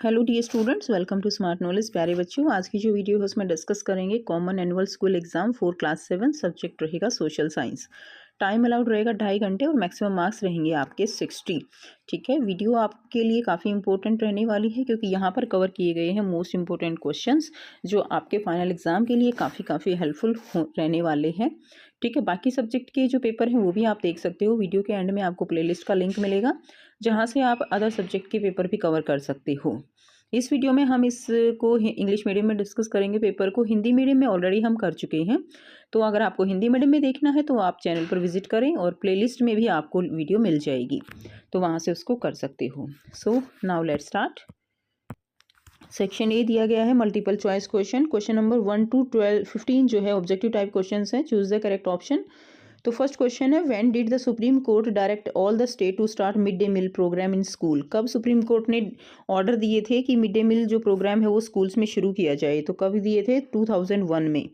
Hello dear students, welcome to smart knowledge. प्यारे बच्चों, आज की जो वीडियो है उसमें डिस्कस करेंगे common annual school exam for class 7। Subject रहेगा सोशल साइंस। टाइम अलाउड रहेगा 2.5 घंटे और मैक्सिमम मार्क्स रहेंगे आपके 60। ठीक है, वीडियो आपके लिए काफ़ी इंपॉर्टेंट रहने वाली है क्योंकि यहाँ पर कवर किए गए हैं मोस्ट इंपॉर्टेंट क्वेश्चंस जो आपके फाइनल एग्जाम के लिए काफ़ी हेल्पफुल रहने वाले हैं। ठीक है, बाकी सब्जेक्ट के जो पेपर हैं वो भी आप देख सकते हो। वीडियो के एंड में आपको प्लेलिस्ट का लिंक मिलेगा जहाँ से आप अदर सब्जेक्ट के पेपर भी कवर कर सकते हो। इस वीडियो में हम इसको इंग्लिश मीडियम में डिस्कस करेंगे। पेपर को हिंदी मीडियम में ऑलरेडी हम कर चुके हैं, तो अगर आपको हिंदी मीडियम में देखना है तो आप चैनल पर विजिट करें और प्लेलिस्ट में भी आपको वीडियो मिल जाएगी, तो वहाँ से उसको कर सकते हो। So now let's start. Section A दिया गया है multiple choice question. Question number 1 to 15 जो है ऑब्जेक्टिव टाइप क्वेश्चन है। Choose the correct option. तो फर्स्ट क्वेश्चन है, when did the supreme court direct all the state to start mid day meal programme in school. कब supreme court ने order दिए थे कि मिड डे मील जो programme है वो स्कूल्स में शुरू किया जाए? तो कब दिए थे? 2001 में।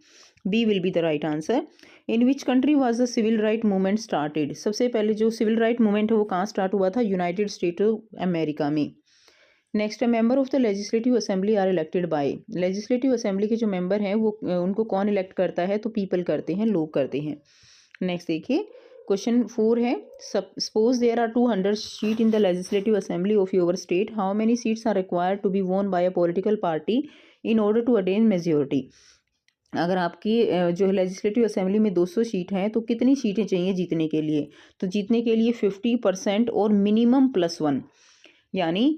B will be the right answer. In which country was the civil right movement started. सबसे पहले जो सिविल राइट मूवमेंट है वो कहाँ स्टार्ट हुआ था? यूनाइटेड स्टेट ऑफ अमेरिका में। नेक्स्ट है, member of the legislative assembly are elected by. Legislative assembly के जो मेंबर हैं वो उनको कौन इलेक्ट करता है? तो पीपल करते हैं, लोग करते हैं। नेक्स्ट देखिए, क्वेश्चन 4 है, suppose there are 200 seat in the legislative assembly of your state, how many seats are required to be won by a political party in order to attain majority. अगर आपकी जो लेजिस्लेटिव असेंबली में 200 seat हैं तो कितनी सीटें चाहिए जीतने के लिए? तो जीतने के लिए 50% और मिनिमम +1, यानी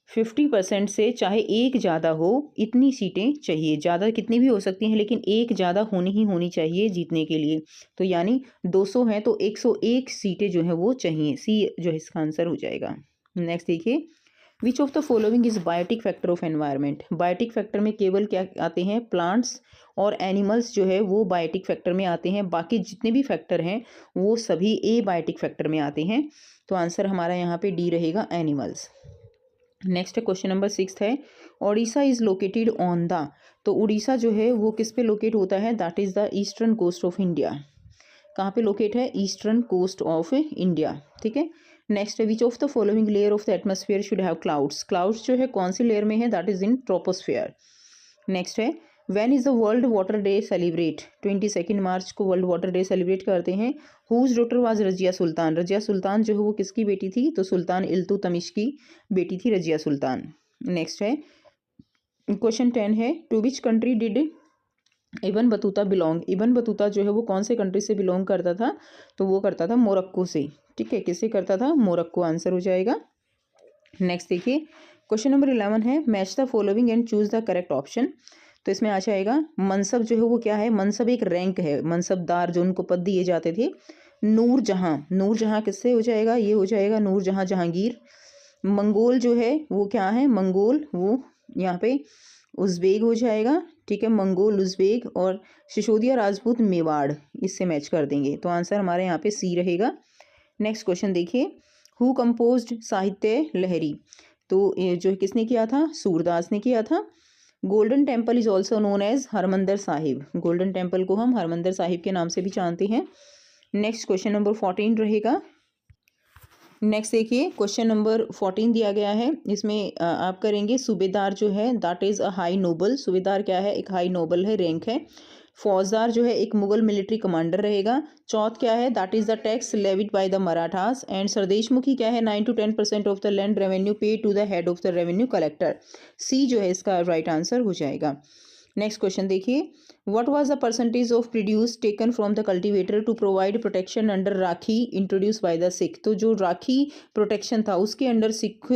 50% से चाहे एक ज़्यादा हो इतनी सीटें चाहिए। ज़्यादा कितनी भी हो सकती हैं लेकिन एक ज़्यादा होनी चाहिए जीतने के लिए। तो यानी 200 हैं तो 101 सीटें जो हैं वो चाहिए। सी जो है इसका आंसर हो जाएगा। नेक्स्ट देखिए, which of the following is biotic factor of environment. Biotic factor में केवल क्या आते हैं? प्लांट्स और एनिमल्स जो है वो बायोटिक फैक्टर में आते हैं। बाकी जितने भी फैक्टर हैं वो सभी ए बायोटिक फैक्टर में आते हैं। तो आंसर हमारा यहाँ पे डी रहेगा, एनिमल्स। नेक्स्ट क्वेश्चन नंबर 6 है, Odisha is located on the. तो उड़ीसा जो है वो किस पे लोकेट होता है? That is the eastern coast of India. कहाँ पे लोकेट है? Eastern coast of India. ठीक है। नेक्स्ट है, which of the following layer of the atmosphere should have clouds. Clouds जो है कौन सी लेयर में है? That is in troposphere. Next है, when is the world water day celebrate. 22 March को वर्ल्ड वाटर डे सेलिब्रेट करते हैं। Whose daughter was Razia Sultan. Razia Sultan जो है वो किसकी बेटी थी? तो सुल्तान इल्तुतमिश की बेटी थी रजिया सुल्तान। नेक्स्ट है, क्वेश्चन 10 है, to which country did Ibn Battuta belong. Ibn Battuta जो है वो कौन से कंट्री से बिलोंग करता था? तो वो करता था मोरक्को से। ठीक है, किससे करता था? मोरक्को। आंसर हो जाएगा। नेक्स्ट देखिए, क्वेश्चन नंबर 11 है, match the following and choose the correct option. तो इसमें आ जाएगा, मनसब जो है वो क्या है? मनसब एक रैंक है, मनसबदार जो उनको पद दिए जाते थे। नूर जहां, नूर जहां किससे हो जाएगा? ये हो जाएगा नूर जहां जहांगीर। मंगोल जो है वो क्या है? मंगोल वो यहाँ पे उज़्बेक हो जाएगा। ठीक है, मंगोल उज़्बेक। और सिसोदिया राजपूत मेवाड़, इससे मैच कर देंगे। तो आंसर हमारे यहाँ पे सी रहेगा। नेक्स्ट क्वेश्चन देखिए, हु कंपोज्ड साहित्य लहरी। तो ये जो किसने किया था? सूरदास ने किया था। Golden temple is also known as Harmandir Sahib. Golden temple को हम हरमंदिर साहिब के नाम से भी जानते हैं। नेक्स्ट क्वेश्चन नंबर 14 रहेगा। नेक्स्ट देखिए, क्वेश्चन नंबर 14 दिया गया है, इसमें आप करेंगे सूबेदार जो है that is a high noble. सूबेदार क्या है? एक हाई नोबल है, रैंक है। फौजदार जो है एक मुगल मिलिट्री कमांडर रहेगा। चौथ क्या है? That is the tax levied by the Marathas. And sardeshmukhi क्या है? 9 to 10% of the land revenue pay to the head of the revenue collector. C जो है इसका राइट आंसर हो जाएगा। नेक्स्ट क्वेश्चन देखिए, what was the percentage of produce taken from the cultivator to provide protection under rakhi introduced by the Sikh. तो जो राखी protection था उसके अंडर सिख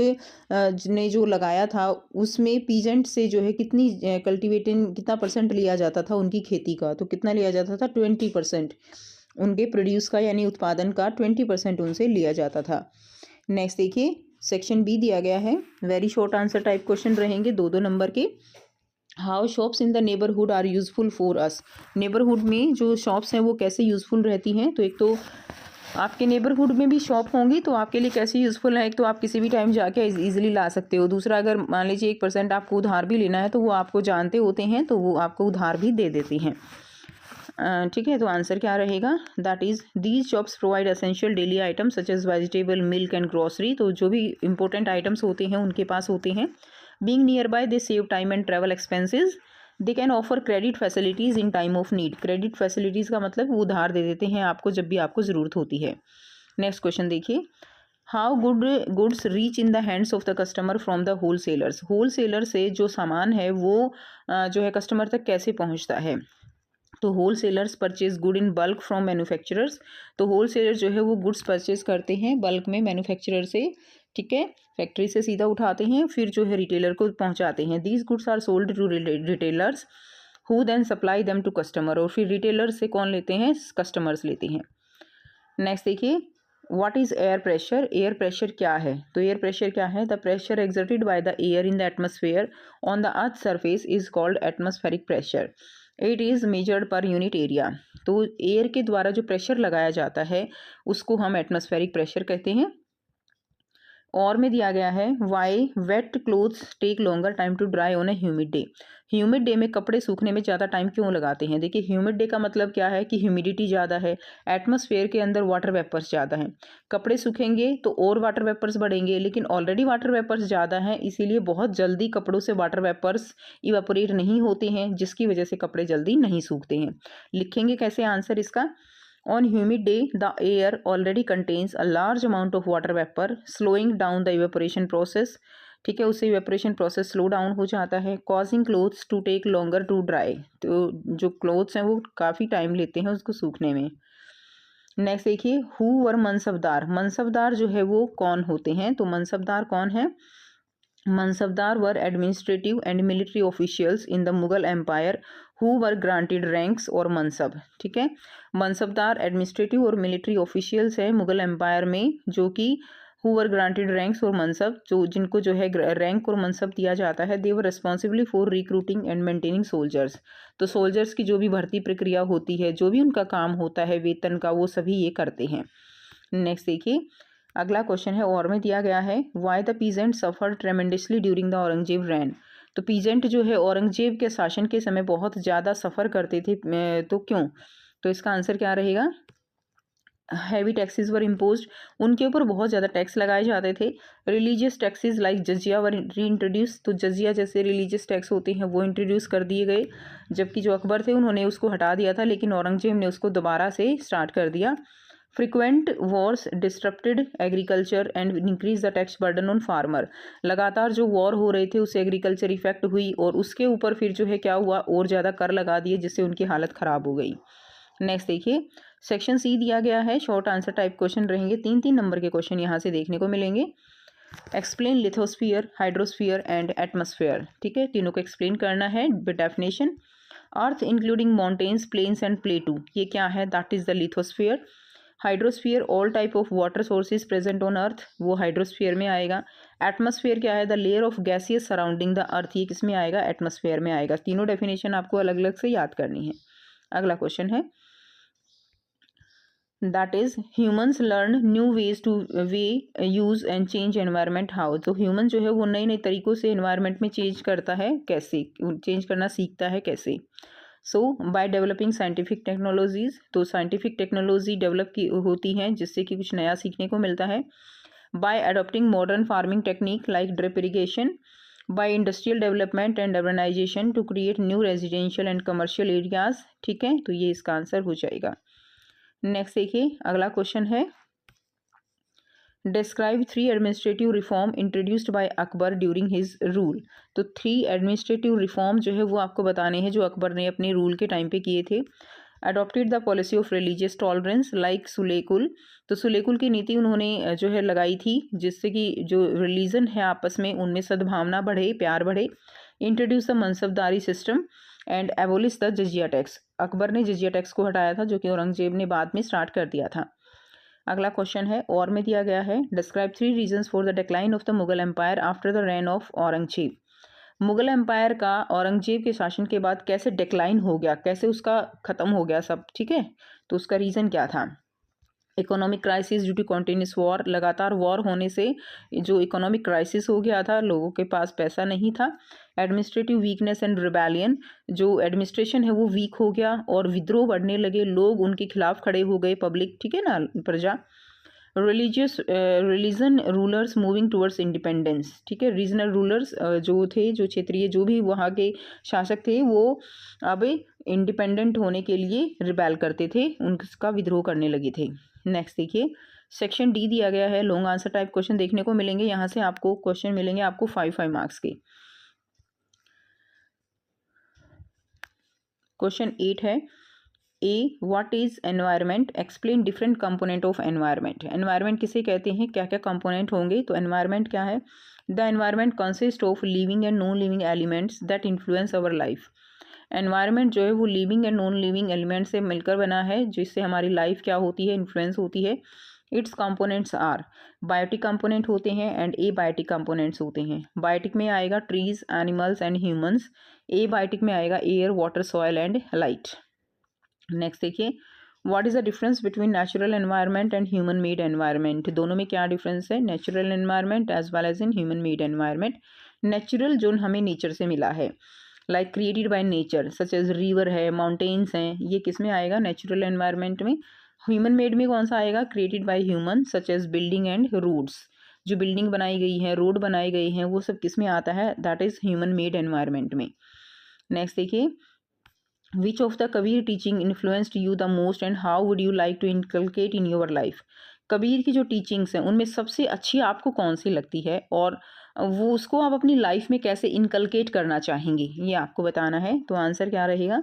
ने जो लगाया था उसमें पीजेंट से जो है कितनी कल्टीवेटिंग कितना % लिया जाता था उनकी खेती का? तो कितना लिया जाता था? 20%। उनके प्रोड्यूस का यानी उत्पादन का 20% उनसे लिया जाता था। नेक्स्ट देखिए, सेक्शन बी दिया गया है, very short answer type question रहेंगे, 2 नंबर के। How shops in the neighbourhood are useful for us. Neighbourhood में जो शॉप्स हैं वो कैसे यूजफुल रहती हैं? तो एक तो आपके नेबरहुड में भी शॉप होंगी तो आपके लिए कैसे यूजफुल है? एक तो आप किसी भी टाइम जाके इजीली ला सकते हो। दूसरा, अगर मान लीजिए 1% आपको उधार भी लेना है तो वो आपको जानते होते हैं तो वो आपको उधार भी दे देती हैं। ठीक है, तो आंसर क्या रहेगा? That is these shops provide essential daily items such as vegetable, milk and grocery. तो जो भी इंपॉर्टेंट आइटम्स होते हैं उनके पास होते हैं। Being nearby, they save time and travel expenses. They can offer credit facilities in time of need. Credit facilities का मतलब वो उधार दे देते हैं आपको जब भी आपको ज़रूरत होती है. नेक्स्ट क्वेश्चन देखिए. How goods reach in the hands of the customer from the wholesalers. Wholesaler से जो सामान है वो जो है कस्टमर तक कैसे पहुंचता है. तो wholesalers purchase good in bulk from manufacturers. तो होलसेलर जो है वो गुड्स परचेज करते हैं बल्क में मैन्युफैक्चरर से, ठीक है, फैक्ट्री से सीधा उठाते हैं, फिर जो है रिटेलर को पहुंचाते हैं. These goods are sold to retailers who then supply them to customer. और फिर रिटेलर से कौन लेते हैं, कस्टमर्स लेते हैं. नेक्स्ट देखिए, what is air pressure. Air pressure क्या है. तो एयर प्रेशर क्या है. The pressure exerted by the air in the atmosphere on the earth surface is called atmospheric pressure. It is measured per unit area. तो air के द्वारा जो pressure लगाया जाता है उसको हम एटमॉस्फेरिक प्रेशर कहते हैं. और में दिया गया है why wet clothes take longer time to dry on a humid day. Humid day में कपड़े सूखने में ज़्यादा टाइम क्यों लगाते हैं. देखिए ह्यूमिड डे का मतलब क्या है कि ह्यूमिडिटी ज़्यादा है, एटमॉस्फेयर के अंदर वाटर वेपर्स ज़्यादा हैं. कपड़े सूखेंगे तो और वाटर वेपर्स बढ़ेंगे, लेकिन ऑलरेडी वाटर वेपर्स ज़्यादा हैं, इसीलिए बहुत जल्दी कपड़ों से वाटर वेपर्स इवेपोरेट नहीं होते हैं, जिसकी वजह से कपड़े जल्दी नहीं सूखते हैं. लिखेंगे कैसे आंसर इसका. On humid day, the air already contains a large amount of water vapor, slowing down the evaporation process. ठीक है, उससे इवेपोरेशन प्रोसेस स्लो डाउन हो जाता है. Causing clothes to take longer to dry. तो जो क्लोथ्स हैं वो काफ़ी टाइम लेते हैं उसको सूखने में. नेक्स्ट देखिए, हु वर मनसबदार. मनसबदार जो है वो कौन होते हैं. तो मनसबदार कौन है. Mansabdar were administrative and military officials in the Mughal empire who were granted ranks और मनसब. ठीक है, मनसबदार एडमिनिस्ट्रेटिव और मिलिट्री ऑफिशियल्स हैं मुगल एम्पायर में, जो कि हु वर ग्रांटेड रैंक्स और मनसब, जो जिनको जो है रैंक और मनसब दिया जाता है. They were responsibly for recruiting and maintaining soldiers. तो सोल्जर्स की जो भी भर्ती प्रक्रिया होती है, जो भी उनका काम होता है वेतन का, वो सभी ये करते हैं. नेक्स्ट देखिए, अगला क्वेश्चन है और में दिया गया है why the peasant suffer tremendously during the Aurangzeb reign. तो पीजेंट जो है औरंगजेब के शासन के समय बहुत ज़्यादा सफ़र करते थे, तो क्यों. तो इसका आंसर क्या रहेगा. हैवी टैक्सेस वर इम्पोज्ड. उनके ऊपर बहुत ज़्यादा टैक्स लगाए जाते थे. रिलीजियस टैक्सेस लाइक जजिया वर री इंट्रोड्यूस. तो जजिया जैसे रिलीजियस टैक्स होते हैं वो इंट्रोड्यूस कर दिए गए, जबकि जो अकबर थे उन्होंने उसको हटा दिया था, लेकिन औरंगजेब ने उसको दोबारा से स्टार्ट कर दिया. Frequent wars disrupted agriculture and increase the tax burden on farmer. लगातार जो वॉर हो रहे थे उससे एग्रीकल्चर इफेक्ट हुई और उसके ऊपर फिर जो है क्या हुआ, और ज़्यादा कर लगा दिए, जिससे उनकी हालत ख़राब हो गई. नेक्स्ट देखिए, सेक्शन सी दिया गया है, शॉर्ट आंसर टाइप क्वेश्चन रहेंगे. 3-3 नंबर के क्वेश्चन यहाँ से देखने को मिलेंगे. Explain lithosphere, hydrosphere and atmosphere. ठीक है, तीनों को एक्सप्लेन करना है. Definition, earth including mountains, plains and plateau, ये क्या है, that is the lithosphere. Hydrosphere, all type of water sources present on earth, वो हाइड्रोस्फीयर में आएगा. एटमॉस्फेयर क्या है, the layer of gaseous surrounding the earth, ये किस में आएगा, एटमॉस्फेयर में आएगा. तीनों डेफिनेशन आपको अलग अलग से याद करनी है. अगला क्वेश्चन है, that is humans learn new ways to use and change environment how. तो ह्यूमन जो है वो नए नए तरीकों से एनवायरनमेंट में चेंज करता है, कैसे चेंज करना सीखता है, कैसे. सो बाय डेवलपिंग साइंटिफिक टेक्नोलॉजीज़. तो साइंटिफिक टेक्नोलॉजी डेवलप की होती हैं जिससे कि कुछ नया सीखने को मिलता है. By adopting modern farming technique like drip irrigation. By industrial development and urbanisation to create new residential and commercial areas. ठीक है, तो ये इसका आंसर हो जाएगा. नेक्स्ट देखिए, अगला क्वेश्चन है, describe 3 administrative reform introduced by Akbar during his rule. तो 3 एडमिनिस्ट्रेटिव रिफॉर्म जो है वो आपको बताने हैं जो अकबर ने अपने रूल के टाइम पे किए थे. Adopted the policy of religious tolerance like sulh-i-kul. तो सुलेकुल की नीति उन्होंने जो है लगाई थी, जिससे कि जो रिलीजन है आपस में उनमें सद्भावना बढ़े, प्यार बढ़े. Introduce the mansabdari system and abolish the jizya tax. Akbar ने जजिया टैक्स को हटाया था, जो कि औरंगजेब ने बाद में स्टार्ट कर दिया था. अगला क्वेश्चन है और में दिया गया है, describe 3 reasons for the decline of the Mughal empire after the reign of Aurangzeb. Mughal empire का औरंगजेब के शासन के बाद कैसे डिक्लाइन हो गया, कैसे उसका ख़त्म हो गया सब. ठीक है, तो उसका रीज़न क्या था. Economic crisis due to continuous war. लगातार वॉर होने से जो इकोनॉमिक क्राइसिस हो गया था, लोगों के पास पैसा नहीं था. Administrative weakness and rebellion. जो एडमिनिस्ट्रेशन है वो वीक हो गया और विद्रोह बढ़ने लगे, लोग उनके खिलाफ खड़े हो गए, पब्लिक, ठीक है ना, प्रजा. Religion rulers moving towards independence, ठीक है। रीजनल रूलर्स जो थे, जो क्षेत्रीय जो भी वहाँ के शासक थे, वो अब इंडिपेंडेंट होने के लिए रिबेल करते थे, उनका विद्रोह करने लगे थे। नेक्स्ट देखिए, सेक्शन डी दिया गया है, लॉन्ग आंसर टाइप क्वेश्चन देखने को मिलेंगे। यहाँ से आपको क्वेश्चन मिलेंगे आपको 5 मार्क्स के। क्वेश्चन 8 है, A what is environment, explain different component of environment. Environment किसे कहते हैं, क्या क्या कंपोनेंट होंगे। तो एनवायरनमेंट क्या है, the environment consist of living and non living elements that influence our life. Environment जो है वो living and non living element से मिलकर बना है, जिससे हमारी लाइफ क्या होती है, इन्फ्लुएंस होती है। Its components are, biotic component होते हैं एंड ए बायोटिक कंपोनेंट्स होते हैं। बायोटिक में आएगा trees, animals and humans. Abiotic में आएगा air, water, soil and light. Next देखिए, what is the difference between natural environment and human made environment. दोनों में क्या डिफरेंस है, natural environment as well as in human made environment. Natural जो हमें nature से मिला है, like created by nature, such as river है, माउंटेन्स हैं, ये किस में आएगा, नेचुरल एनवायरनमेंट में। ह्यूमन मेड में कौन सा आएगा, created by human, such as building and roads, जो बिल्डिंग बनाई गई है, रोड बनाए गए हैं, वो सब किस में आता है, that is human made environment में। नेक्स्ट देखिए, which of the Kabir teaching influenced you the most and how would you like to inculcate in your life. Kabir की जो टीचिंग्स हैं उनमें सबसे अच्छी आपको कौन सी लगती है और वो उसको आप अपनी लाइफ में कैसे इनकलकेट करना चाहेंगे, ये आपको बताना है। तो आंसर क्या रहेगा,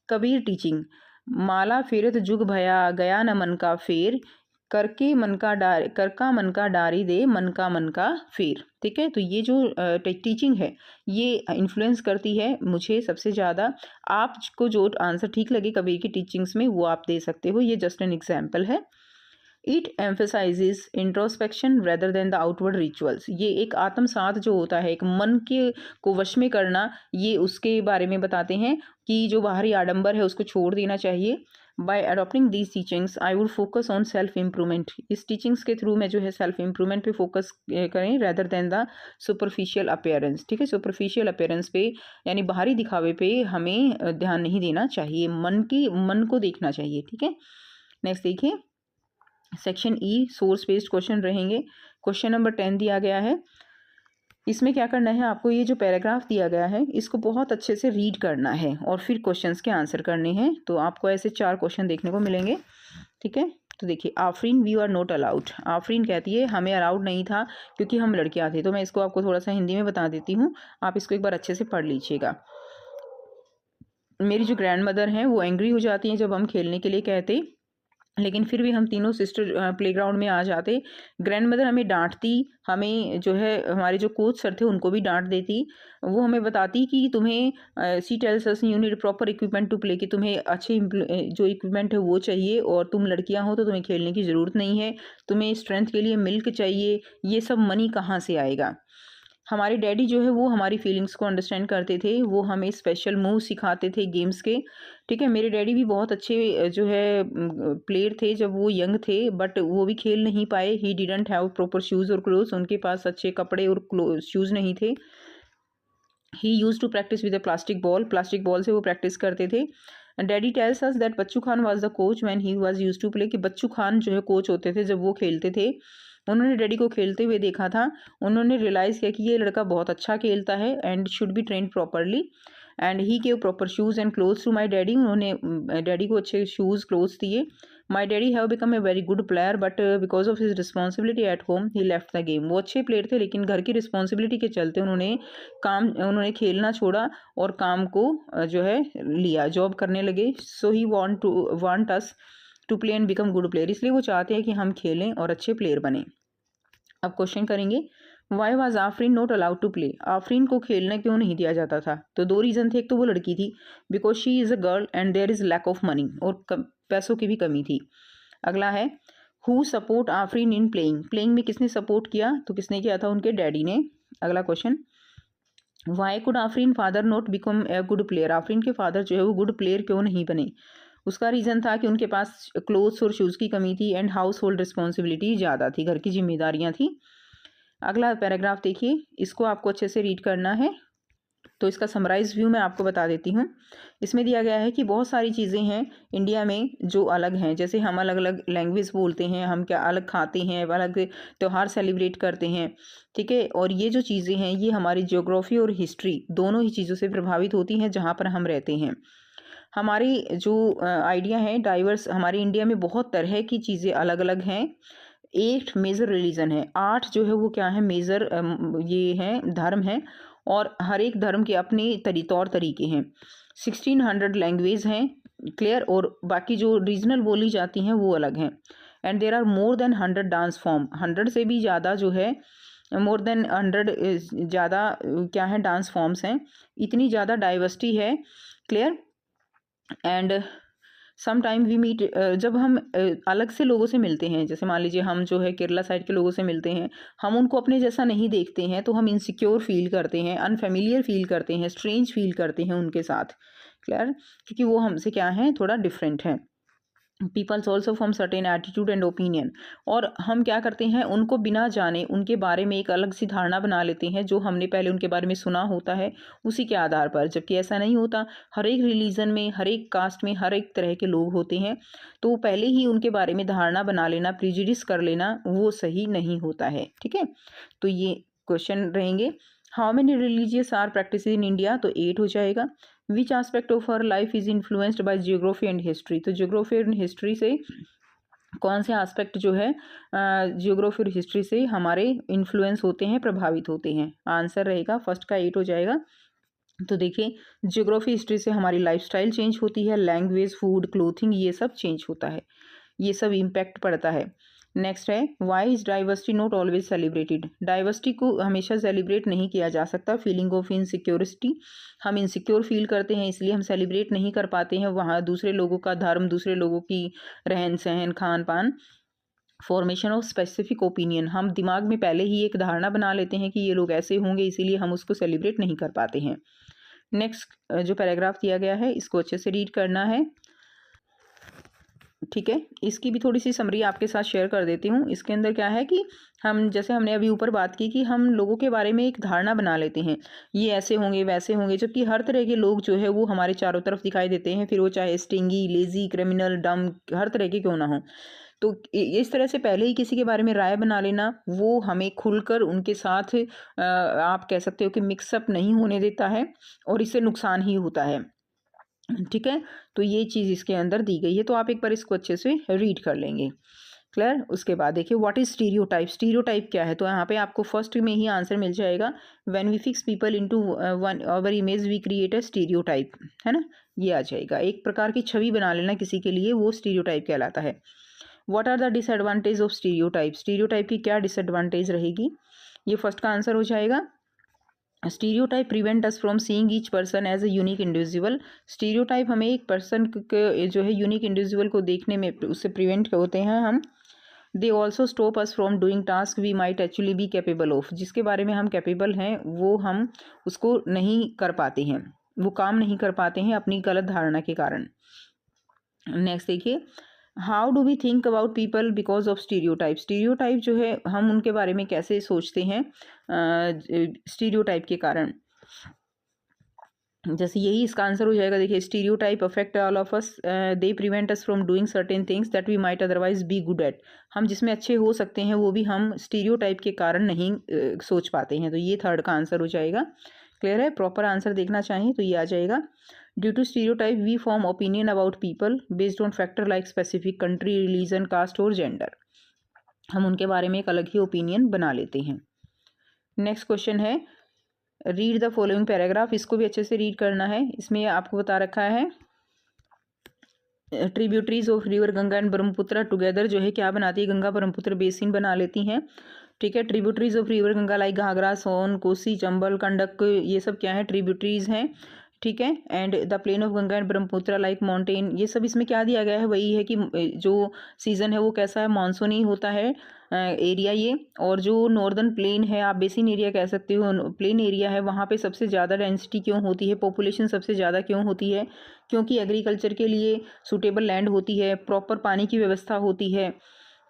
कबीर टीचिंग, माला फेरत जुग भया गया न मन का फेर, करके मन का डार करका मन का डारी दे मन का फेर। ठीक है, तो ये जो टीचिंग है ये इन्फ्लुएंस करती है मुझे सबसे ज़्यादा। आपको जो आंसर ठीक लगे कबीर की टीचिंग्स में वो आप दे सकते हो, ये जस्ट एन एग्जाम्पल है। It emphasises introspection rather than the outward rituals, ये एक आत्मसात जो होता है, एक मन के को वश में करना, ये उसके बारे में बताते हैं कि जो बाहरी आडंबर है उसको छोड़ देना चाहिए। Bye adopting these teachings I would focus on self improvement, इस टीचिंग्स के थ्रू मैं जो है सेल्फ इम्प्रूवमेंट पे फोकस करें rather than the superficial appearance. ठीक है, सुपरफिशियल अपीयरेंस पे यानी बाहरी दिखावे पे हमें ध्यान नहीं देना चाहिए, मन को देखना चाहिए। ठीक है, नेक्स्ट देखिए, section E source based question रहेंगे। क्वेश्चन नंबर 10 दिया गया है, इसमें क्या करना है आपको, ये जो पैराग्राफ दिया गया है इसको बहुत अच्छे से रीड करना है और फिर क्वेश्चंस के आंसर करने हैं। तो आपको ऐसे 4 क्वेश्चन देखने को मिलेंगे। ठीक है, तो देखिए, Afreen we are not allowed, Afreen कहती है हमें अलाउड नहीं था क्योंकि हम लड़कियां थी। तो मैं इसको आपको थोड़ा सा हिंदी में बता देती हूँ, आप इसको एक बार अच्छे से पढ़ लीजिएगा। मेरी जो ग्रैंड मदर हैं वो एंग्री हो जाती हैं जब हम खेलने के लिए कहते, लेकिन फिर भी हम तीनों सिस्टर प्लेग्राउंड में आ जाते। ग्रैंड मदर हमें डांटती, हमें जो है हमारे जो कोच सर थे उनको भी डांट देती। वो हमें बताती कि तुम्हें she tells us you need proper equipment to play, कि तुम्हें अच्छे जो इक्विपमेंट है वो चाहिए और तुम लड़कियां हो तो तुम्हें खेलने की ज़रूरत नहीं है, तुम्हें स्ट्रेंथ के लिए मिल्क चाहिए, ये सब मनी कहाँ से आएगा। हमारे डैडी जो है वो हमारी फीलिंग्स को अंडरस्टैंड करते थे, वो हमें स्पेशल मूव सिखाते थे गेम्स के। ठीक है, मेरे डैडी भी बहुत अच्छे जो है प्लेयर थे जब वो यंग थे, बट वो भी खेल नहीं पाए। He didn't have proper shoes और क्लोथ्स, उनके पास अच्छे कपड़े और शूज़ नहीं थे। He used to practice with a plastic ball से वो प्रैक्टिस करते थे। Daddy tells us that Bachchu Khan was the coach when he was used to play, कि बच्चू खान जो है कोच होते थे जब वो खेलते थे। उन्होंने डैडी को खेलते हुए देखा था, उन्होंने रियलाइज़ किया कि ये लड़का बहुत अच्छा खेलता है and should be trained properly, and he gave proper shoes and clothes to my daddy, उन्होंने डैडी को अच्छे शूज़ क्लोथ्स दिए। My daddy have become a very good player but because of his responsibility at home he left the game, वो अच्छे player थे लेकिन घर की रिस्पॉन्सिबिलिटी के चलते उन्होंने खेलना छोड़ा और काम को जो है लिया, जॉब करने लगे। So he want us to play and become good player, इसलिए वो चाहते हैं कि हम खेलें और अच्छे प्लेयर बने। अब क्वेश्चन करेंगे, why was Afreen not allowed to play, Afreen को खेलने क्यों नहीं दिया जाता था। तो 2 रीज़न थे, एक तो वो लड़की थी, because she is a girl and there is lack of money, और पैसों की भी कमी थी। अगला है, who support Afreen in playing में किसने सपोर्ट किया, तो किसने किया था, उनके डैडी ने। अगला question, Y could Afreen father not become a good player, Afreen के फादर जो है वो गुड प्लेयर क्यों नहीं बने। उसका रीज़न था कि उनके पास क्लोथ्स और शूज़ की कमी थी एंड हाउस होल्ड रिस्पॉन्सिबिलिटी ज़्यादा थी, घर की जिम्मेदारियाँ थी। अगला पैराग्राफ देखिए, इसको आपको अच्छे से रीड करना है। तो इसका समराइज व्यू मैं आपको बता देती हूँ। इसमें दिया गया है कि बहुत सारी चीज़ें हैं इंडिया में जो अलग हैं, जैसे हम अलग अलग लैंग्वेज बोलते हैं, हम क्या अलग खाते हैं, अलग त्यौहार सेलिब्रेट करते हैं, ठीक है। और ये जो चीज़ें हैं ये हमारी ज्योग्राफी और हिस्ट्री दोनों ही चीज़ों से प्रभावित होती हैं जहाँ पर हम रहते हैं। हमारी जो आइडिया है डाइवर्स, हमारे इंडिया में बहुत तरह की चीज़ें अलग अलग हैं। 8 मेजर रिलीजन है, 8 जो है वो क्या है मेजर ये हैं धर्म हैं, और हर एक धर्म के अपने तौर तरीके हैं। 1600 लैंग्वेज हैं, क्लियर, और बाकी जो रीजनल बोली जाती हैं वो अलग हैं। And there are more than 100 dance form, 100 से भी ज़्यादा जो है, मोर देन 100 ज़्यादा क्या है डांस फॉर्म्स हैं। इतनी ज़्यादा डाइवर्सिटी है, clear. And some time we meet, जब हम अलग से लोगों से मिलते हैं, जैसे मान लीजिए हम जो है केरला साइड के लोगों से मिलते हैं, हम उनको अपने जैसा नहीं देखते हैं तो हम इनसिक्योर फील करते हैं, अनफेमिलियर फील करते हैं, स्ट्रेंज फील करते हैं उनके साथ, क्लियर, क्योंकि वो हमसे क्या है थोड़ा डिफरेंट है। Peoples also form certain attitude and opinion, और हम क्या करते हैं उनको बिना जाने उनके बारे में एक अलग सी धारणा बना लेते हैं जो हमने पहले उनके बारे में सुना होता है उसी के आधार पर, जबकि ऐसा नहीं होता। हर एक रिलीजन में, हर एक कास्ट में, हर एक तरह के लोग होते हैं, तो पहले ही उनके बारे में धारणा बना लेना, प्रिजुडिस कर लेना, वो सही नहीं होता है, ठीक है। तो ये क्वेश्चन रहेंगे। How many religious are practice in India, तो 8 हो जाएगा। Which aspect of her life is influenced by geography and history, तो जियोग्राफी एंड हिस्ट्री से कौन से एस्पेक्ट जो है जियोग्राफी और हिस्ट्री से हमारे इन्फ्लुएंस होते हैं, प्रभावित होते हैं। आंसर रहेगा फर्स्ट का 8 हो जाएगा। तो देखिए जियोग्राफी हिस्ट्री से हमारी लाइफस्टाइल चेंज होती है, लैंग्वेज, फूड, क्लोथिंग, ये सब चेंज होता है, ये सब इम्पैक्ट पड़ता है। नेक्स्ट है why is diversity not always celebrated, diversity को हमेशा सेलिब्रेट नहीं किया जा सकता। फीलिंग ऑफ इनसिक्योरिटी, हम इनसिक्योर फील करते हैं इसलिए हम सेलिब्रेट नहीं कर पाते हैं वहाँ दूसरे लोगों का धर्म, दूसरे लोगों की रहन सहन, खान पान। फॉर्मेशन ऑफ स्पेसिफिक ओपिनियन, हम दिमाग में पहले ही एक धारणा बना लेते हैं कि ये लोग ऐसे होंगे इसीलिए हम उसको सेलिब्रेट नहीं कर पाते हैं। नेक्स्ट जो पैराग्राफ दिया गया है इसको अच्छे से रीड करना है, ठीक है। इसकी भी थोड़ी सी समरी आपके साथ शेयर कर देती हूँ। इसके अंदर क्या है कि हम, जैसे हमने अभी ऊपर बात की कि हम लोगों के बारे में एक धारणा बना लेते हैं, ये ऐसे होंगे वैसे होंगे, जबकि हर तरह के लोग जो है वो हमारे चारों तरफ दिखाई देते हैं, फिर वो चाहे स्टिंगी, लेजी, क्रिमिनल, डम, हर तरह के क्यों ना हो। तो इस तरह से पहले ही किसी के बारे में राय बना लेना वो हमें खुलकर उनके साथ आप कह सकते हो कि मिक्सअप नहीं होने देता है और इससे नुकसान ही होता है, ठीक है। तो ये चीज़ इसके अंदर दी गई है, तो आप एक बार इसको अच्छे से रीड कर लेंगे, क्लियर। उसके बाद देखिए व्हाट इज स्टीरियोटाइप, स्टीरियोटाइप क्या है, तो यहाँ पे आपको फर्स्ट में ही आंसर मिल जाएगा। When we fix people into one our image we create a stereotype, है ना, ये आ जाएगा। एक प्रकार की छवि बना लेना किसी के लिए, वो स्टीरियोटाइप कहलाता है। What are the disadvantage of stereotype, stereotype की क्या डिसएडवांटेज रहेगी, ये फर्स्ट का आंसर हो जाएगा। Stereotype prevent us from seeing each person as a unique individual, stereotype हमें एक पर्सन के जो है यूनिक इंडिविजुअल को देखने में उससे प्रिवेंट होते हैं हम। They also stop us from doing task we might actually be capable of, जिसके बारे में हम कैपेबल हैं वो हम उसको नहीं कर पाते हैं, वो काम नहीं कर पाते हैं अपनी गलत धारणा के कारण। नेक्स्ट देखिए how do we think about people because of stereotype, stereotype जो है हम उनके बारे में कैसे सोचते हैं स्टीरियोटाइप के कारण। जैसे यही इसका आंसर हो जाएगा। देखिए stereotype affect all of us, they prevent us from doing certain things that we might otherwise be good at, हम जिसमें अच्छे हो सकते हैं वो भी हम स्टीरियोटाइप के कारण नहीं सोच पाते हैं, तो ये थर्ड का आंसर हो जाएगा। क्लियर है, प्रॉपर आंसर देखना चाहें तो ये आ जाएगा। Due to stereotype we form opinion about people based on factor like specific country, religion, caste और जेंडर, हम उनके बारे में एक अलग ही ओपिनियन बना लेते हैं। नेक्स्ट क्वेश्चन है रीड द फॉलोइंग पैराग्राफ, इसको भी अच्छे से रीड करना है। इसमें आपको बता रखा है tributaries of river Ganga and Brahmaputra together जो है क्या बनाती है, गंगा ब्रह्मपुत्र बेसिन बना लेती हैं, ठीक है। Tributaries of river Ganga like Ghaghara, Son, Kosi, Chambal, Gandak, ये सब क्या है ट्रिब्यूटरीज हैं, ठीक है। And the plain of Ganga and Brahmaputra like mountain, ये सब इसमें क्या दिया गया है, वही है कि जो सीजन है वो कैसा है, मानसूनी होता है एरिया ये, और जो नॉर्दर्न प्लेन है आप बेसिन एरिया कह सकते हो, प्लेन एरिया है, वहाँ पे सबसे ज़्यादा डेंसिटी क्यों होती है, पॉपुलेशन सबसे ज़्यादा क्यों होती है, क्योंकि एग्रीकल्चर के लिए सूटेबल लैंड होती है, प्रॉपर पानी की व्यवस्था होती है,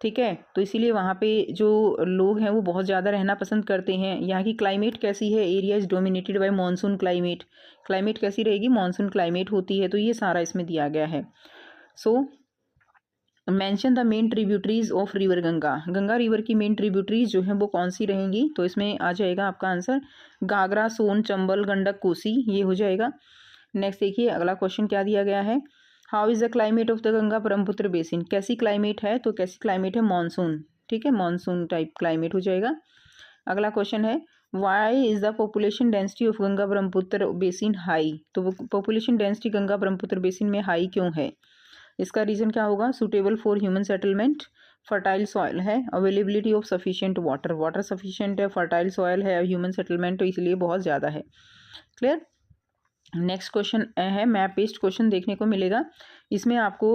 ठीक है। तो इसीलिए वहाँ पे जो लोग हैं वो बहुत ज़्यादा रहना पसंद करते हैं। यहाँ की क्लाइमेट कैसी है, area is dominated by monsoon climate. Climate कैसी रहेगी, मानसून क्लाइमेट होती है। तो ये सारा इसमें दिया गया है। So mention the main tributaries of river Ganga. Ganga river की मेन ट्रिब्यूटरीज जो हैं वो कौन सी रहेंगी, तो इसमें आ जाएगा आपका आंसर घाघरा, सोन, चंबल, गंडक, कोसी, ये हो जाएगा। नेक्स्ट देखिए अगला क्वेश्चन क्या दिया गया है। How is the climate of the Ganga Brahmaputra basin. कैसी क्लाइमेट है, तो कैसी क्लाइमेट है, मानसून। ठीक है, मानसून टाइप क्लाइमेट हो जाएगा। अगला क्वेश्चन है why is the population density of Ganga Brahmaputra basin high. तो population density Ganga Brahmaputra basin में हाई क्यों है, इसका रीज़न क्या होगा, suitable for human settlement, fertile soil है, availability of sufficient water, water sufficient है, फर्टाइल सॉइल है, ह्यूमन सेटलमेंट तो इसलिए बहुत ज़्यादा है। क्लियर। नेक्स्ट क्वेश्चन है मैप बेस्ड क्वेश्चन देखने को मिलेगा। इसमें आपको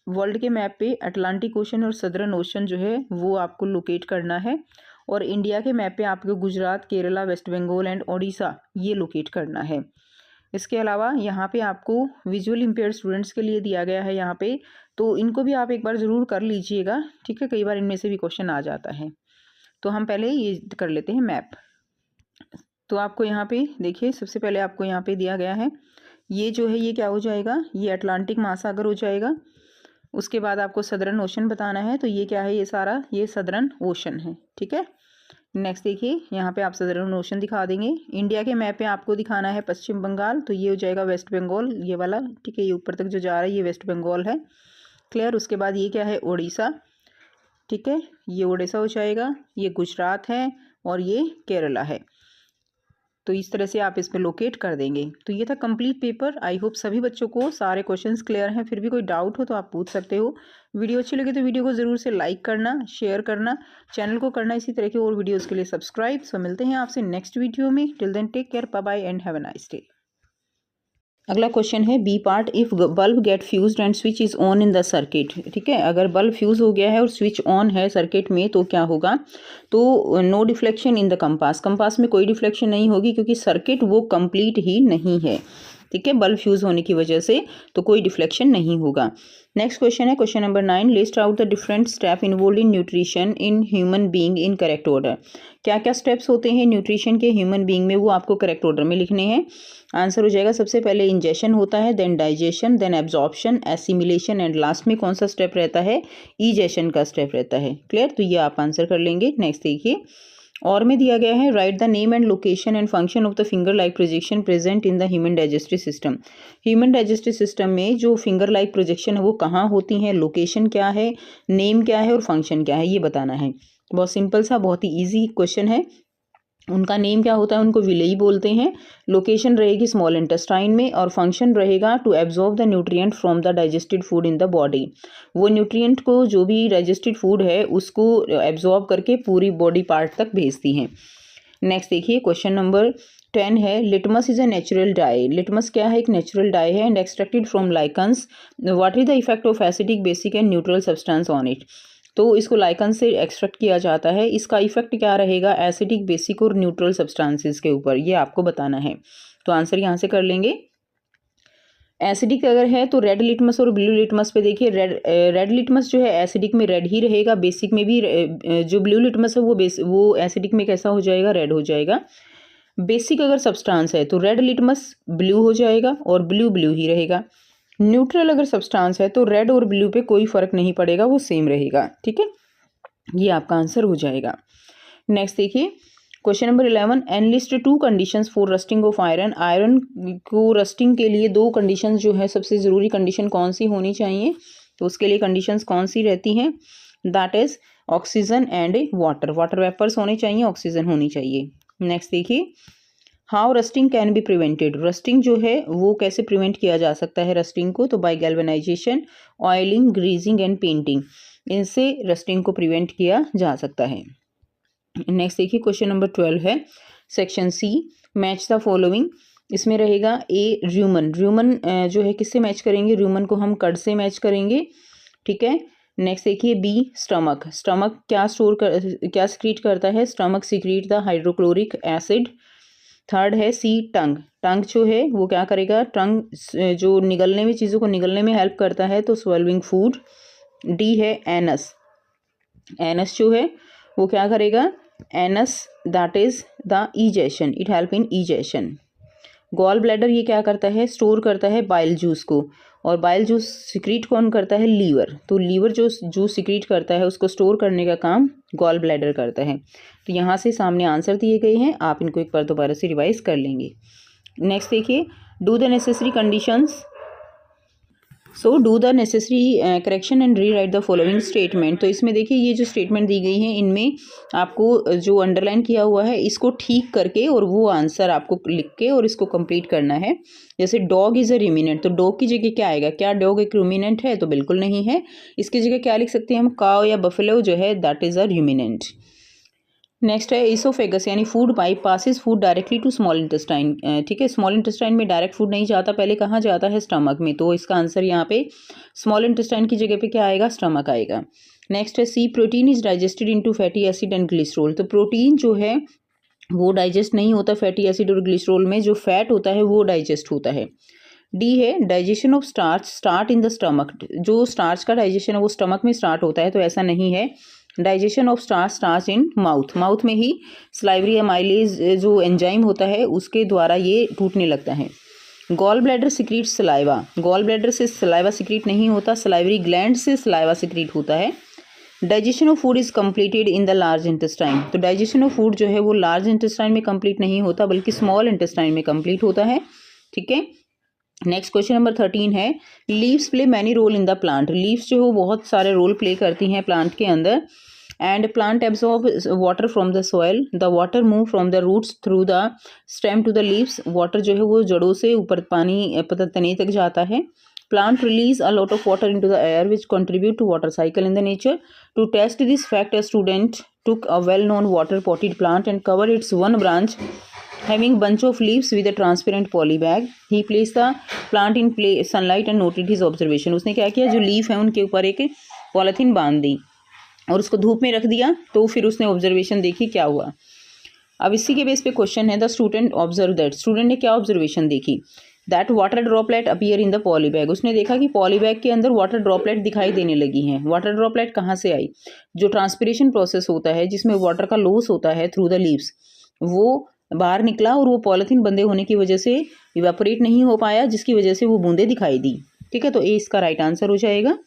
वर्ल्ड के मैप पे अटलांटिक ओशन और सदर्न ओशन जो है वो आपको लोकेट करना है, और इंडिया के मैप पे आपको गुजरात, केरला, वेस्ट बंगाल एंड ओडिशा ये लोकेट करना है। इसके अलावा यहाँ पे आपको विजुअल इम्पेयर्ड स्टूडेंट्स के लिए दिया गया है यहाँ पे, तो इनको भी आप एक बार ज़रूर कर लीजिएगा। ठीक है, कई बार इनमें से भी क्वेश्चन आ जाता है। तो हम पहले ये कर लेते हैं मैप। तो आपको यहाँ पे देखिए सबसे पहले आपको यहाँ पे दिया गया है, ये जो है ये क्या हो जाएगा, ये अटलांटिक महासागर हो जाएगा। उसके बाद आपको सदर्न ओशन बताना है, तो ये क्या है, ये सारा ये सदर्न ओशन है। ठीक है। नेक्स्ट देखिए यहाँ पे आप सदर्न ओशन दिखा देंगे। इंडिया के मैप पे आपको दिखाना है पश्चिम बंगाल, तो ये हो जाएगा वेस्ट बंगाल ये वाला। ठीक है, ये ऊपर तक जो जा रहा है ये वेस्ट बंगाल है। क्लियर। उसके बाद ये क्या है, उड़ीसा। ठीक है, ये उड़ीसा हो जाएगा, ये गुजरात है और ये केरला है। तो इस तरह से आप इसमें लोकेट कर देंगे। तो ये था कंप्लीट पेपर। आई होप सभी बच्चों को सारे क्वेश्चंस क्लियर हैं। फिर भी कोई डाउट हो तो आप पूछ सकते हो। वीडियो अच्छी लगे तो वीडियो को ज़रूर से लाइक करना, शेयर करना, चैनल को करना इसी तरह के और वीडियोज़ के लिए सब्सक्राइब। सो मिलते हैं आपसे नेक्स्ट वीडियो में। Till then take care, bye bye and have a nice day. अगला क्वेश्चन है B part, if bulb get fused and switch is on in the circuit. ठीक है, अगर बल्ब फ्यूज हो गया है और स्विच ऑन है सर्किट में तो क्या होगा, तो no deflection in the compass. Compass में कोई डिफ्लेक्शन नहीं होगी क्योंकि सर्किट वो कंप्लीट ही नहीं है। ठीक है, बल्ब फ्यूज होने की वजह से तो कोई डिफ्लेक्शन नहीं होगा। नेक्स्ट क्वेश्चन है question number 9, list out the different step involve in nutrition in human being in correct order. क्या क्या स्टेप्स होते हैं न्यूट्रिशन के ह्यूमन बीइंग में, वो आपको करेक्ट ऑर्डर में लिखने हैं। आंसर हो जाएगा सबसे पहले इंजेशन होता है, then digestion, then absorption, assimilation and last में कौन सा स्टेप रहता है, इजेशन का स्टेप रहता है। क्लियर। तो ये आप आंसर कर लेंगे। नेक्स्ट देखिए और में दिया गया है right the name and location and function of the finger like projection present in the human digestive system. Human digestive system में जो फिंगर लाइक प्रोजेक्शन है वो कहाँ होती हैं, लोकेशन क्या है, नेम क्या है और फंक्शन क्या है, ये बताना है। बहुत सिंपल सा, बहुत ही ईजी क्वेश्चन है। उनका नेम क्या होता है, उनको विलेई बोलते हैं। लोकेशन रहेगी स्मॉल इंटेस्टाइन में और फंक्शन रहेगा to absorb the nutrient from the digested food in the body. वो न्यूट्रिएंट को जो भी डाइजेस्टेड फूड है उसको एब्जॉर्ब करके पूरी बॉडी पार्ट तक भेजती हैं। नेक्स्ट देखिए क्वेश्चन नंबर 10 है litmus is a natural die. Litmus क्या है, एक नेचुरल डाई है and extracted from lichens. What is the effect of acidic, basic and neutral substance on it. तो इसको लाइकन से एक्सट्रैक्ट किया जाता है, इसका इफेक्ट क्या रहेगा एसिडिक, बेसिक और न्यूट्रल सब्सटेंसेस के ऊपर, ये आपको बताना है। तो आंसर यहाँ से कर लेंगे। एसिडिक अगर है तो रेड लिटमस और ब्लू लिटमस पे देखिए, रेड लिटमस जो है एसिडिक में रेड ही रहेगा, बेसिक में भी जो ब्लू लिटमस है वो एसिडिक में कैसा हो जाएगा, रेड हो जाएगा। बेसिक अगर सब्सटेंस है तो रेड लिटमस ब्लू हो जाएगा और ब्लू ब्लू ही रहेगा। न्यूट्रल अगर सब्सटेंस है तो रेड और ब्लू पे कोई फर्क नहीं पड़ेगा, वो सेम रहेगा। ठीक है, ये आपका आंसर हो जाएगा। नेक्स्ट देखिए question number 11, enlist 2 conditions for rusting of iron. Iron को रस्टिंग के लिए 2 कंडीशंस जो है, सबसे ज़रूरी कंडीशन कौन सी होनी चाहिए, तो उसके लिए कंडीशंस कौन सी रहती हैं, that is oxygen and water. Water vapours होने चाहिए, ऑक्सीजन होनी चाहिए। नेक्स्ट देखिए how rusting can be prevented. Rusting जो है वो कैसे प्रिवेंट किया जा सकता है रस्टिंग को, तो by galvanisation, oiling, greasing and painting, इनसे रस्टिंग को प्रिवेंट किया जा सकता है। नेक्स्ट देखिए क्वेश्चन नंबर 12 है section C, match the following. इसमें रहेगा ए र्यूमन। र्यूमन जो है किससे मैच करेंगे, र्यूमन को हम कर्ड से मैच करेंगे। ठीक है। नेक्स्ट देखिए बी स्टमक। स्टमक क्या क्या सीक्रेट करता है, stomach secret the hydrochloric acid. Third है सी टंग। टंग जो है वो क्या करेगा, टंग जो निगलने में, चीज़ों को निगलने में हेल्प करता है, तो स्वेलविंग फूड। डी है एनस। एनस जो है वो क्या करेगा, anus that is the egestion, it help in egestion. Gall bladder ये क्या करता है, स्टोर करता है बाइल जूस को, और बाइल जूस सिक्रीट कौन करता है, लीवर। तो लीवर जो जूस सिक्रीट करता है उसको स्टोर करने का काम गॉल ब्लैडर करता है। तो यहाँ से सामने आंसर दिए गए हैं, आप इनको एक बार दोबारा से रिवाइज कर लेंगे। नेक्स्ट देखिए, do the necessary conditions, so do the necessary correction and re right the following statement. तो इसमें देखिए ये जो स्टेटमेंट दी गई हैं इनमें आपको जो अंडरलाइन किया हुआ है इसको ठीक करके और वो आंसर आपको लिख के और इसको कंप्लीट करना है। जैसे डॉग इज़ अ रूमिनेंट, तो डॉग की जगह क्या आएगा, क्या डॉग एक रूमिनेंट है, तो बिल्कुल नहीं है। इसकी जगह क्या लिख सकते हैं हम, काउ या बफेलो जो है that is a ruminant. Next है इसोफेगस, यानी food pipe passes food directly to small intestine. ठीक है, स्मॉल इंटेस्टाइन में डायरेक्ट फूड नहीं जाता, पहले कहाँ जाता है, स्टमक में। तो इसका आंसर यहाँ पे स्मॉल इंटेस्टाइन की जगह पे क्या आएगा, स्टमक आएगा। नेक्स्ट है C, protein is digested into fatty acid and glycerol. तो प्रोटीन जो है वो डाइजेस्ट नहीं होता फैटी एसिड और ग्लिसरॉल में, जो फैट होता है वो डाइजेस्ट होता है। डी है digestion of starch start in the stomach, जो स्टार्च का डाइजेशन है वो स्टमक में स्टार्ट होता है, तो ऐसा नहीं है। Digestion of starch in mouth, mouth में ही स्लाइवरी एमाइलेज जो एंजाइम होता है उसके द्वारा ये टूटने लगता है। Gall bladder secrete saliva, gall bladder से सलाइवा सिक्रीट नहीं होता, सलाइवरी ग्लैंड से सलाइवा सिक्रीट होता है। Digestion of food is completed in the large intestine, तो डाइजेशन ऑफ फूड जो है वो लार्ज इंटेस्टाइन में कंप्लीट नहीं होता बल्कि स्मॉल इंटेस्टाइन में कंप्लीट होता है। ठीक है, नेक्स्ट क्वेश्चन नंबर 13 है, leaves play many role in the plant. Leaves जो है वो बहुत सारे रोल प्ले करती हैं प्लांट के अंदर। And plant absorb water from the soil, the water move from the roots through the stem to the leaves, water जो है वो जड़ों से ऊपर पानी तने तक जाता है। Plant release a lot of water into the air which contribute to water cycle in the nature. To test this fact, a student took a well-known water-potted plant and covered its one branch having bunch of leaves with a transparent poly bag. He placed the plant in sunlight and noted his observation. उसने क्या किया, जो leaf है उनके ऊपर एक polythene बांध दी और उसको धूप में रख दिया, तो फिर उसने ऑब्जर्वेशन देखी क्या हुआ। अब इसी के बेस पे क्वेश्चन है, the student observe that, student ने क्या ऑब्जर्वेशन देखी, that water droplet appear in the poly bag. उसने देखा कि पॉली बैग के अंदर वाटर ड्रॉपलेट दिखाई देने लगी हैं। वाटर ड्रॉपलेट कहाँ से आई, जो ट्रांसपिरेशन प्रोसेस होता है जिसमें वाटर का लॉस होता है थ्रू द लीव्स, वो बाहर निकला और वो पॉलीथीन बंधे होने की वजह से इवेपोरेट नहीं हो पाया, जिसकी वजह से वो बूंदे दिखाई दी। ठीक है, तो ए इसका राइट आंसर हो जाएगा।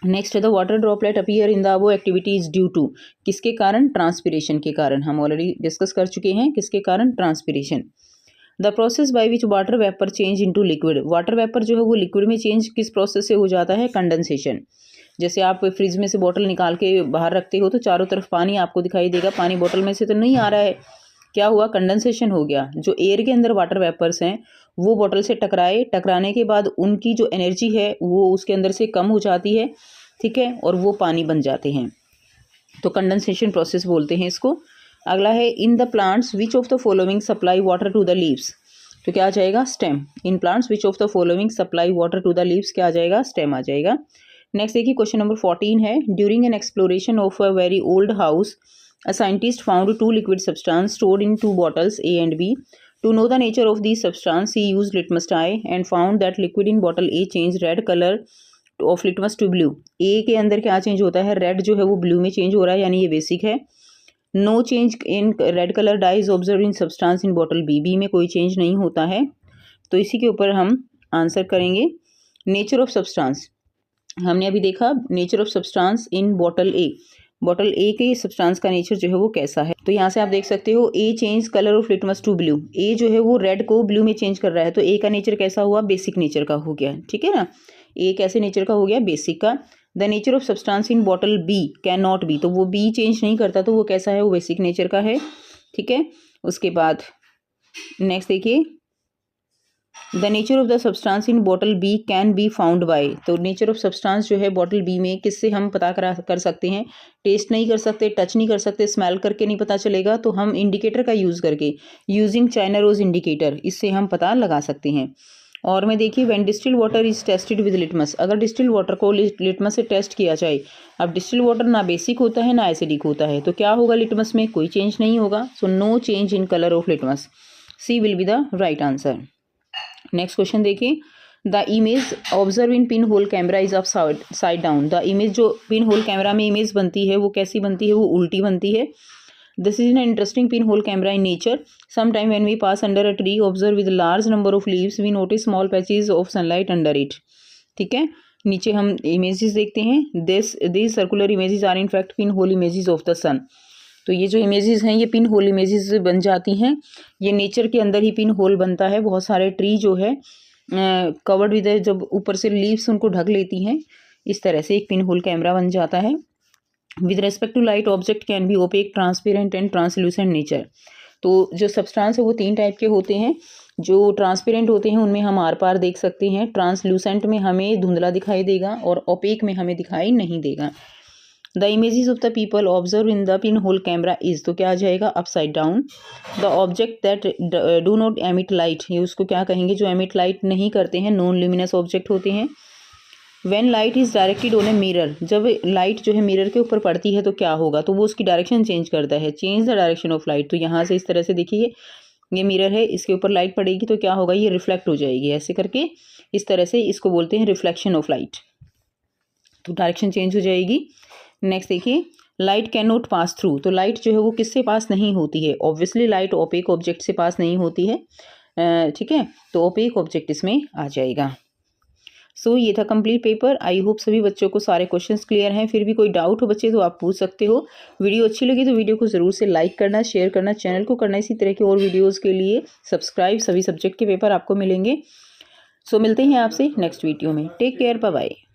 नेक्स्ट है, the water droplet appear in the above activity is due to, किसके कारण, ट्रांसपिरेशन के कारण। हम ऑलरेडी डिस्कस कर चुके हैं किसके कारण, transpiration. The process by which water vapour change into liquid, water vapour जो है वो लिक्विड में चेंज किस प्रोसेस से हो जाता है, कंडेंसेशन। जैसे आप फ्रिज में से बोतल निकाल के बाहर रखते हो तो चारों तरफ पानी आपको दिखाई देगा, पानी बोतल में से तो नहीं आ रहा है, क्या हुआ, कंडेंसेशन हो गया। जो एयर के अंदर वाटर वेपर्स हैं वो बोतल से टकराए, टकराने के बाद उनकी जो एनर्जी है वो उसके अंदर से कम हो जाती है। ठीक है, और वो पानी बन जाते हैं, तो कंडेंसेशन प्रोसेस बोलते हैं इसको। अगला है, in the plants which of the following supply water to the leaves, तो क्या आ जाएगा, stem. In plants which of the following supply water to the leaves, क्या आ जाएगा, स्टेम आ जाएगा। नेक्स्ट देखिए क्वेश्चन नंबर 14 है, during an exploration of a very old house a scientist found two liquid substance stored in two bottles A and B. To know the nature of these substance, he used litmus dye and found that liquid in bottle A changed red color of litmus to blue. A के अंदर क्या change होता है, red जो है वो blue में change हो रहा है, यानी ये बेसिक है। No change in red colour dye is observe in substance in bottle B, B में कोई चेंज नहीं होता है। तो इसी के ऊपर हम आंसर करेंगे। नेचर ऑफ सब्सटेंस, हमने अभी देखा nature of substance in bottle A, bottle A के सब्सटेंस का नेचर जो है वो कैसा है। तो यहाँ से आप देख सकते हो, A change colour of litmus to blue, A जो है वो रेड को ब्लू में चेंज कर रहा है, तो ए का नेचर कैसा हुआ, बेसिक नेचर का हो गया। ठीक है ना, ए कैसे नेचर का हो गया, बेसिक का। The nature of substance in bottle B can not be, तो वो बी चेंज नहीं करता, तो वो कैसा है, वो बेसिक नेचर का है। ठीक है, उसके बाद नेक्स्ट देखिए, the nature of the substance in bottle B can be found by, तो नेचर ऑफ सब्सटेंस जो है बॉटल बी में किससे हम पता कर सकते हैं, टेस्ट नहीं कर सकते, टच नहीं कर सकते, स्मेल करके नहीं पता चलेगा, तो हम इंडिकेटर का यूज़ करके, यूजिंग चाइना रोज इंडिकेटर, इससे हम पता लगा सकते हैं। और में देखिए, when distil water is tested with litmus, अगर डिस्टिल वाटर को लिटमस से टेस्ट किया जाए, अब डिस्टिल वाटर ना बेसिक होता है ना एसिडिक होता है, तो क्या होगा, लिटमस में कोई चेंज नहीं होगा। So no change in colour of litmus, C will be the right answer. Next question देखिए, the image observe in pin hole camera is up side down. The image जो पिन होल कैमरा में image बनती है वो कैसी बनती है, वो उल्टी बनती है। This is an interesting pin hole camera in nature. Some time when we pass under a tree observe with large number of leaves we notice small patches of sunlight under it. ठीक है, नीचे हम images देखते हैं। This circular images are in fact pin hole images of the sun. तो ये जो images हैं ये पिन होल इमेजेस बन जाती हैं। ये नेचर के अंदर ही पिन होल बनता है। बहुत सारे ट्री जो है कवर्ड विद, जब ऊपर से लीव्स उनको ढक लेती हैं, इस तरह से एक पिन होल कैमरा बन जाता है। With respect to light object can be opaque, transparent and translucent nature. तो जो सब्सटेंस है वो 3 टाइप के होते हैं। जो ट्रांसपेरेंट होते हैं उनमें हम आर पार देख सकते हैं, ट्रांसल्यूसेंट में हमें धुंधला दिखाई देगा और ओपेक में हमें दिखाई नहीं देगा। The images of the people observe in the pin hole camera is, तो क्या आ जाएगा, upside down. The object that do not emit light, ये उसको क्या कहेंगे, जो एमिट लाइट नहीं करते हैं, नॉन ल्यूमिनस ऑब्जेक्ट होते हैं। When light is directed on a mirror, जब लाइट जो है मिरर के ऊपर पड़ती है तो क्या होगा, तो वो उसकी डायरेक्शन चेंज करता है। Change the direction of light, तो यहाँ से इस तरह से देखिए ये मिरर है, इसके ऊपर लाइट पड़ेगी तो क्या होगा, ये रिफ्लेक्ट हो जाएगी। ऐसे करके इस तरह से इसको बोलते हैं रिफ्लेक्शन ऑफ लाइट, तो डायरेक्शन चेंज हो जाएगी। नेक्स्ट देखिए, light can not pass through, तो लाइट जो है वो किससे पास नहीं होती है, ऑब्वियसली लाइट ओपेक ऑब्जेक्ट से पास नहीं होती है। ठीक है, तो ओपेक ऑब्जेक्ट इसमें आ जाएगा। सो ये था कंप्लीट पेपर। आई होप सभी बच्चों को सारे क्वेश्चंस क्लियर हैं। फिर भी कोई डाउट हो बच्चे तो आप पूछ सकते हो। वीडियो अच्छी लगी तो वीडियो को ज़रूर से लाइक करना, शेयर करना, चैनल को करना इसी तरह के और वीडियोज़ के लिए सब्सक्राइब। सभी सब्जेक्ट के पेपर आपको मिलेंगे। सो मिलते हैं आपसे नेक्स्ट वीडियो में। Take care, bye bye.